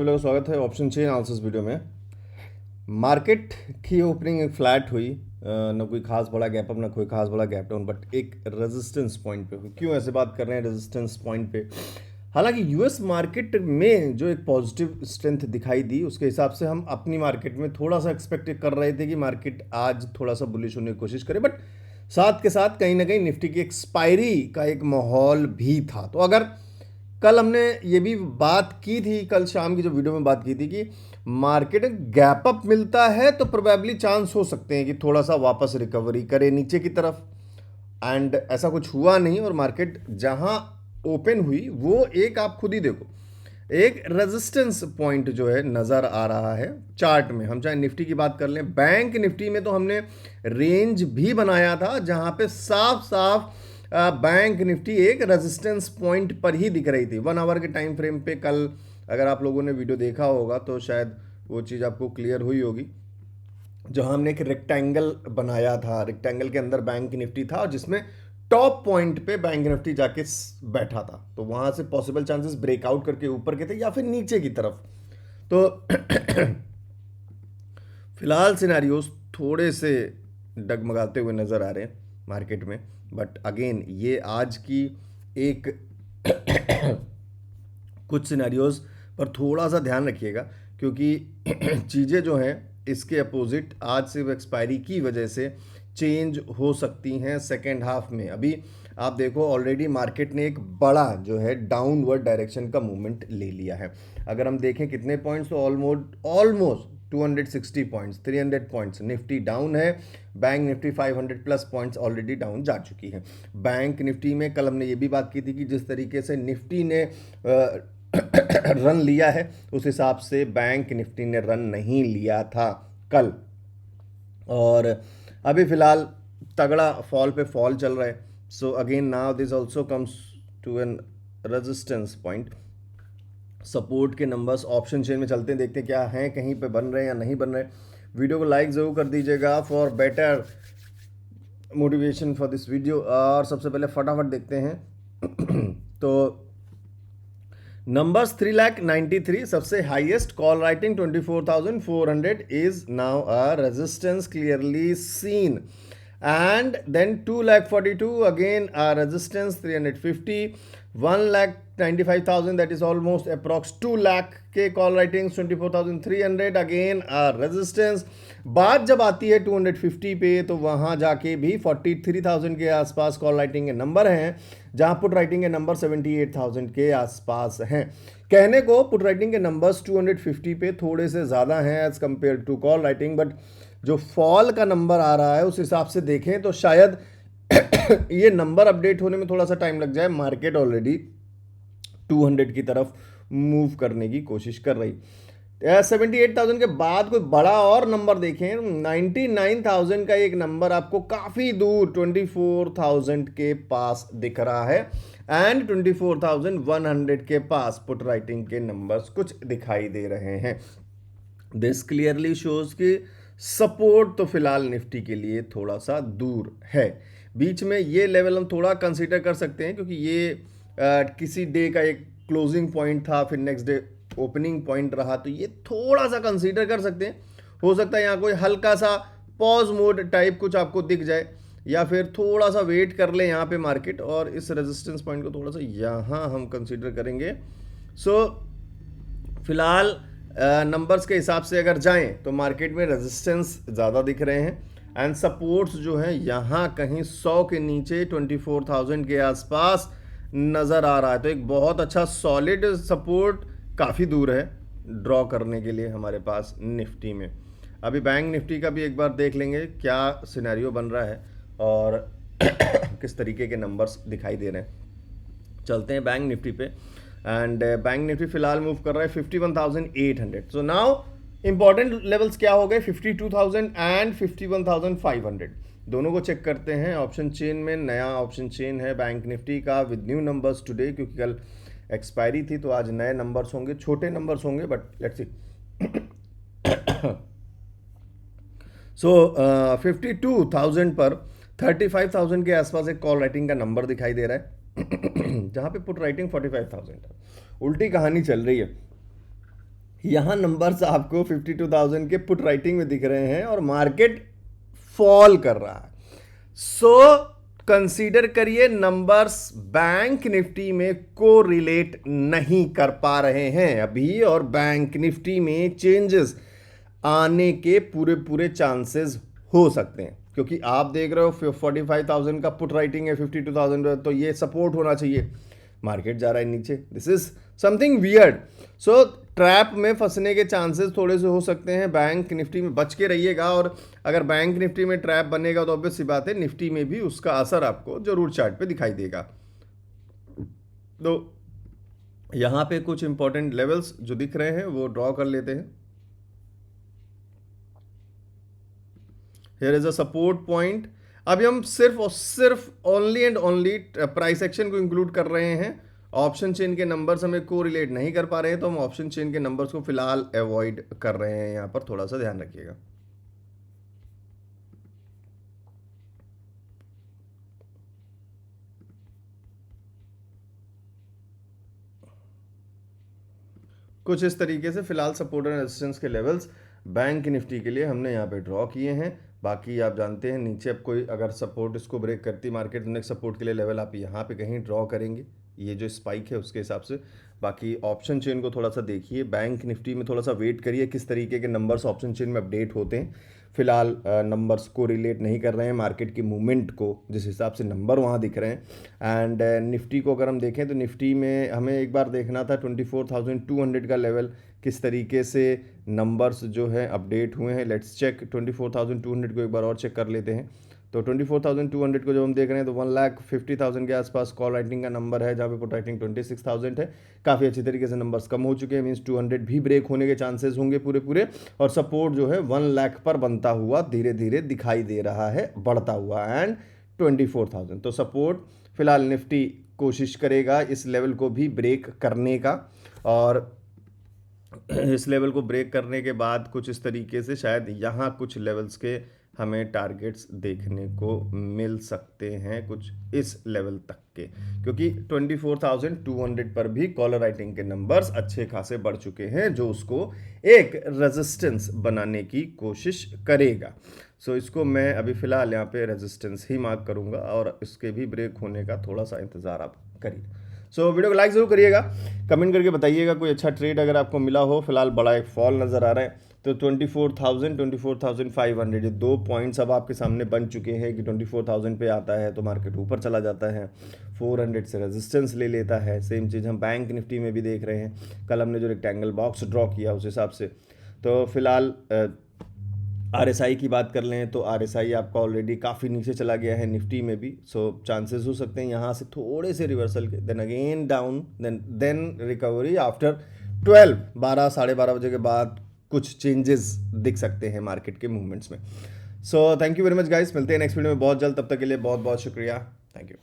लोगों का स्वागत है ऑप्शन चेन एनालिसिस वीडियो में। मार्केट की ओपनिंग एक फ्लैट हुई, ना कोई खास बड़ा गैप अप ना कोई खास बड़ा गैप डाउन, बट एक रेजिस्टेंस पॉइंट पे हुई। क्यों ऐसे बात कर रहे हैं रेजिस्टेंस पॉइंट पे? हालांकि यूएस मार्केट में जो एक पॉजिटिव स्ट्रेंथ दिखाई दी उसके हिसाब से हम अपनी मार्केट में थोड़ा सा एक्सपेक्ट कर रहे थे कि मार्केट आज थोड़ा सा बुलिश होने की कोशिश करे, बट साथ के साथ कहीं ना कहीं निफ्टी की एक्सपायरी का एक माहौल भी था। तो अगर कल हमने ये भी बात की थी, कल शाम की जो वीडियो में बात की थी कि मार्केट गैप अप मिलता है तो प्रोबेबली चांस हो सकते हैं कि थोड़ा सा वापस रिकवरी करे नीचे की तरफ, एंड ऐसा कुछ हुआ नहीं। और मार्केट जहां ओपन हुई वो एक आप खुद ही देखो, एक रेजिस्टेंस पॉइंट जो है नज़र आ रहा है चार्ट में। हम चाहे निफ्टी की बात कर लें, बैंक निफ्टी में तो हमने रेंज भी बनाया था जहां पे साफ साफ बैंक निफ्टी एक रेजिस्टेंस पॉइंट पर ही दिख रही थी 1 आवर के टाइम फ्रेम पे। कल अगर आप लोगों ने वीडियो देखा होगा तो शायद वो चीज़ आपको क्लियर हुई होगी, जहां हमने एक रेक्टेंगल बनाया था, रेक्टेंगल के अंदर बैंक निफ्टी था और जिसमें टॉप पॉइंट पे बैंक निफ्टी जाके बैठा था। तो वहां से पॉसिबल चांसेस ब्रेकआउट करके ऊपर के थे या फिर नीचे की तरफ। तो फिलहाल सिनेरियोज थोड़े से डगमगाते हुए नजर आ रहे हैं मार्केट में, बट अगेन ये आज की एक कुछ सिनेरियोज पर थोड़ा सा ध्यान रखिएगा, क्योंकि चीज़ें जो हैं इसके अपोजिट आज से वो एक्सपायरी की वजह से चेंज हो सकती हैं सेकेंड हाफ में। अभी आप देखो ऑलरेडी मार्केट ने एक बड़ा जो है डाउनवर्ड डायरेक्शन का मूवमेंट ले लिया है। अगर हम देखें कितने पॉइंट्स, तो almost 260 points, 300 points Nifty down है। Bank Nifty 500 plus points already down जा चुकी है। बैंक निफ्टी में कल हमने ये भी बात की थी कि जिस तरीके से निफ्टी ने रन लिया है उस हिसाब से बैंक निफ्टी ने रन नहीं लिया था कल, और अभी फिलहाल तगड़ा फॉल पे फॉल चल रहा है। So again now this also comes to an resistance point. Support के नंबर्स ऑप्शन चेन में चलते हैं, देखते हैं क्या हैं, कहीं पे बन रहे हैं या नहीं बन रहे। वीडियो को लाइक ज़रूर कर दीजिएगा for better motivation for this video. और सबसे पहले फटाफट देखते हैं तो नंबर्स 3,93 सबसे highest, call writing 24,400 is now a resistance clearly seen, and then 2,42 again resistance 350, 1,95,000 that is almost approx 2 lakh के कॉल राइटिंग्स 24,300 अगेन रेजिस्टेंस। बात जब आती है 250 पे तो वहां जाके भी 43,000 के आसपास कॉल राइटिंग के नंबर हैं, जहां पुट राइटिंग के नंबर 78,000 के आसपास हैं। कहने को पुट राइटिंग के नंबर्स 250 पे थोड़े से ज़्यादा हैं as compare to call writing, but जो फॉल का नंबर आ रहा है उस हिसाब से देखें तो शायद ये नंबर अपडेट होने में थोड़ा सा टाइम लग जाए। मार्केट ऑलरेडी 200 की तरफ मूव करने की कोशिश कर रही। 78,000 के बाद कोई बड़ा और नंबर देखें, 99,000 का एक नंबर आपको काफ़ी दूर 24,000 के पास दिख रहा है, एंड 24,100 के पास पुट राइटिंग के नंबर्स कुछ दिखाई दे रहे हैं। दिस क्लियरली शोज कि सपोर्ट तो फिलहाल निफ्टी के लिए थोड़ा सा दूर है। बीच में ये लेवल हम थोड़ा कंसीडर कर सकते हैं, क्योंकि ये किसी डे का एक क्लोजिंग पॉइंट था, फिर नेक्स्ट डे ओपनिंग पॉइंट रहा, तो ये थोड़ा सा कंसीडर कर सकते हैं। हो सकता है यहाँ कोई हल्का सा पॉज मोड टाइप कुछ आपको दिख जाए, या फिर थोड़ा सा वेट कर ले यहाँ पे मार्केट, और इस रेजिस्टेंस पॉइंट को थोड़ा सा यहाँ हम कंसीडर करेंगे। सो फिलहाल नंबर्स के हिसाब से अगर जाएं तो मार्केट में रेजिस्टेंस ज़्यादा दिख रहे हैं, एंड सपोर्ट्स जो हैं यहाँ कहीं 100 के नीचे 24,000 के आसपास नज़र आ रहा है। तो एक बहुत अच्छा सॉलिड सपोर्ट काफ़ी दूर है ड्रॉ करने के लिए हमारे पास निफ्टी में। अभी बैंक निफ्टी का भी एक बार देख लेंगे क्या सिनेरियो बन रहा है और किस तरीके के नंबर्स दिखाई दे रहे हैं। चलते हैं बैंक निफ्टी पे, एंड बैंक निफ्टी फिलहाल मूव कर रहा है 51,800। सो नाउ इंपॉर्टेंट लेवल्स क्या हो गए, 52,000 एंड 51,500, दोनों को चेक करते हैं। ऑप्शन चेन में नया ऑप्शन चेन है बैंक निफ्टी का विद न्यू नंबर्स टुडे, क्योंकि कल एक्सपायरी थी तो आज नए नंबर्स होंगे, छोटे नंबर्स होंगे, बट लेट्स सी। सो 52,000 पर 35,000 के आसपास एक कॉल राइटिंग का नंबर दिखाई दे रहा है जहां पे पुट राइटिंग 45,000 है। उल्टी कहानी चल रही है। यहाँ नंबर्स आपको 52,000 के पुट राइटिंग में दिख रहे हैं और मार्केट फॉल कर रहा है। सो कंसीडर करिए नंबर्स बैंक निफ्टी में को रिलेट नहीं कर पा रहे हैं अभी, और बैंक निफ्टी में चेंजेस आने के पूरे पूरे चांसेस हो सकते हैं, क्योंकि आप देख रहे हो 45,000 का पुट राइटिंग है, 52,000, तो ये सपोर्ट होना चाहिए, मार्केट जा रहा है नीचे। This is something weird. So trap में फंसने के चांसेस थोड़े से हो सकते हैं, बैंक निफ्टी में बच के रहिएगा। और अगर बैंक निफ्टी में ट्रैप बनेगा तो ऑब्वियस सी बात है निफ्टी में भी उसका असर आपको जरूर चार्ट पे दिखाई देगा। तो यहाँ पे कुछ इंपॉर्टेंट लेवल्स जो दिख रहे हैं वो ड्रॉ कर लेते हैं। Here is a support point. अभी हम सिर्फ और सिर्फ only and only price action को इंक्लूड कर रहे हैं, ऑप्शन चेन के नंबर्स हमें को रिलेट नहीं कर पा रहे हैं, तो हम ऑप्शन चेन के नंबर्स को फिलहाल अवॉइड कर रहे हैं। यहां पर थोड़ा सा ध्यान रखिएगा। कुछ इस तरीके से फिलहाल सपोर्ट एंड रेजिस्टेंस के लेवल्स बैंक निफ्टी के लिए हमने यहाँ पे ड्रॉ किए हैं। बाकी आप जानते हैं नीचे अब कोई अगर सपोर्ट इसको ब्रेक करती मार्केट, नेक्स्ट सपोर्ट के लिए लेवल आप यहाँ पे कहीं ड्रॉ करेंगे, ये जो स्पाइक है उसके हिसाब से। बाकी ऑप्शन चेन को थोड़ा सा देखिए, बैंक निफ्टी में थोड़ा सा वेट करिए किस तरीके के नंबर्स ऑप्शन चेन में अपडेट होते हैं। फिलहाल नंबर्स को रिलेट नहीं कर रहे हैं मार्केट की मूवमेंट को, जिस हिसाब से नंबर वहाँ दिख रहे हैं। एंड निफ्टी को अगर हम देखें तो निफ्टी में हमें एक बार देखना था 24,200 का लेवल, किस तरीके से नंबर्स जो है अपडेट हुए हैं। लेट्स चेक 24,200 को एक बार और चेक कर लेते हैं। तो 24,200 को जब हम देख रहे हैं तो 1,50,000 के आसपास कॉल राइटिंग का नंबर है, जहाँ पे पुट राइटिंग 26,000 है। काफ़ी अच्छी तरीके से नंबर्स कम हो चुके हैं, मीन्स 200 भी ब्रेक होने के चांसेस होंगे पूरे पूरे। और सपोर्ट जो है 1 लाख पर बनता हुआ धीरे धीरे दिखाई दे रहा है, बढ़ता हुआ, एंड 24,000। तो सपोर्ट फिलहाल निफ्टी कोशिश करेगा इस लेवल को भी ब्रेक करने का, और इस लेवल को ब्रेक करने के बाद कुछ इस तरीके से शायद यहाँ कुछ लेवल्स के हमें टारगेट्स देखने को मिल सकते हैं, कुछ इस लेवल तक के, क्योंकि 24,200 पर भी कॉलर राइटिंग के नंबर्स अच्छे खासे बढ़ चुके हैं, जो उसको एक रेजिस्टेंस बनाने की कोशिश करेगा। सो इसको मैं अभी फ़िलहाल यहाँ पे रेजिस्टेंस ही मार्क करूँगा, और इसके भी ब्रेक होने का थोड़ा सा इंतज़ार आप करिए। सो वीडियो को लाइक ज़रूर करिएगा, कमेंट करके बताइएगा कोई अच्छा ट्रेड अगर आपको मिला हो। फिलहाल बड़ा एक फॉल नज़र आ रहा है, तो 24,000 24,500 ये 2 पॉइंट्स अब आपके सामने बन चुके हैं कि 24,000 पे आता है तो मार्केट ऊपर चला जाता है, 400 से रेजिस्टेंस ले लेता है। सेम चीज़ हम बैंक निफ्टी में भी देख रहे हैं, कल हमने जो रेक्टेंगल बॉक्स ड्रॉ किया उस हिसाब से। तो फिलहाल RSI की बात कर लें तो RSI आपका ऑलरेडी काफ़ी नीचे चला गया है निफ्टी में भी। सो चांसेस हो सकते हैं यहाँ से थोड़े से रिवर्सल के, then again down, then recovery after 12 साढ़े 12 बजे के बाद कुछ चेंजेस दिख सकते हैं मार्केट के मूवमेंट्स में। So thank you very much guys, मिलते हैं नेक्स्ट वीडियो में बहुत जल्द, तब तक के लिए बहुत बहुत शुक्रिया, थैंक यू।